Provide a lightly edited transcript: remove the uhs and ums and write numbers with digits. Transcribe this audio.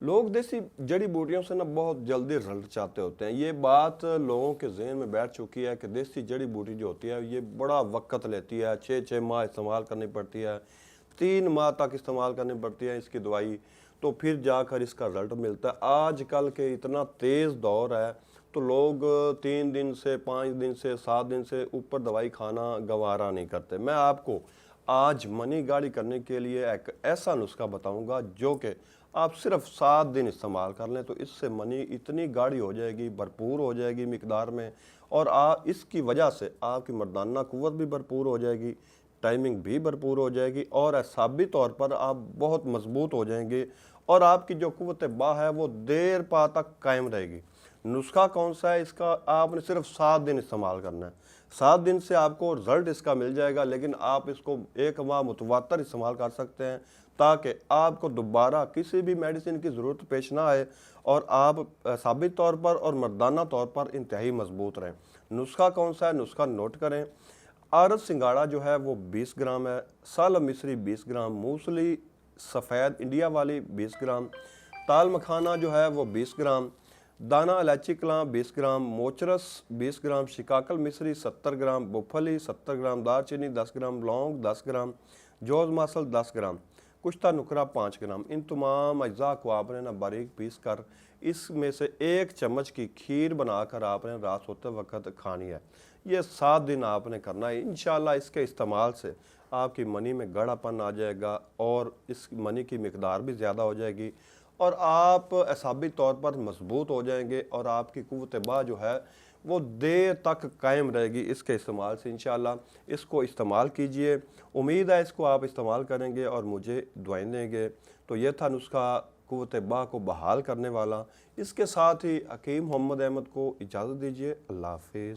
लोग देसी जड़ी बूटियों से ना बहुत जल्दी रिजल्ट चाहते होते हैं। ये बात लोगों के ज़हन में बैठ चुकी है कि देसी जड़ी बूटी जो होती है ये बड़ा वक़्त लेती है, 6-6 माह इस्तेमाल करनी पड़ती है, 3 माह तक इस्तेमाल करनी पड़ती है इसकी दवाई, तो फिर जाकर इसका रिजल्ट मिलता है। आजकल के इतना तेज़ दौर है, तो लोग 3 दिन से, 5 दिन से, 7 दिन से ऊपर दवाई खाना गवारा नहीं करते। मैं आपको आज मनी गाढ़ी करने के लिए एक ऐसा नुस्खा बताऊंगा जो कि आप सिर्फ 7 दिन इस्तेमाल कर लें तो इससे मनी इतनी गाढ़ी हो जाएगी, भरपूर हो जाएगी मिकदार में, और इसकी वजह से आपकी मर्दाना कुव्वत भी भरपूर हो जाएगी, टाइमिंग भी भरपूर हो जाएगी, और एहसाबी तौर पर आप बहुत मजबूत हो जाएंगे, और आपकी जो कुव्वत बा है वो देर पा तक कायम रहेगी। नुस्खा कौन सा है इसका? आपने सिर्फ 7 दिन इस्तेमाल करना है। 7 दिन से आपको रिजल्ट इसका मिल जाएगा, लेकिन आप इसको 1 माह मुतवातर इस्तेमाल कर सकते हैं ताकि आपको दोबारा किसी भी मेडिसिन की ज़रूरत पेश ना आए और आप साबित तौर पर और मर्दाना तौर पर इंतहाई मजबूत रहें। नुस्खा कौन सा है? नुस्खा नोट करें। आरस सिंगाड़ा जो है वो 20 ग्राम है, साल मिस्री 20 ग्राम, मूसली सफ़ेद इंडिया वाली 20 ग्राम, ताल मखाना जो है वो 20 ग्राम, दाना इलायची कलां 20 ग्राम, मोचरस 20 ग्राम, शिकाकल मिस्री 70 ग्राम, बुफली 70 ग्राम, दालचीनी 10 ग्राम, लौंग 10 ग्राम, जौज़ मासल 10 ग्राम, कुश्ता नुकरा 5 ग्राम। इन तमाम अज्जा को आपने ना बारीक पीस कर इसमें से 1 चम्मच की खीर बनाकर आपने रात सोते वक्त खानी है। ये 7 दिन आपने करना है। इंशाल्लाह इसके इस्तेमाल से आपकी मनी में गाढ़ापन आ जाएगा और इस मनी की मिकदार भी ज़्यादा हो जाएगी, और आप एहसाबी तौर पर मजबूत हो जाएंगे, और आपकी कुव्वत बा जो है वो देर तक कायम रहेगी इसके इस्तेमाल से। इंशाल्लाह इसको इस्तेमाल कीजिए। उम्मीद है इसको आप इस्तेमाल करेंगे और मुझे दुआएं देंगे। तो ये था नुस्खा कुव्वत बा को बहाल करने वाला। इसके साथ ही हकीम मोहम्मद अहमद को इजाज़त दीजिए। अल्लाह हाफिज़।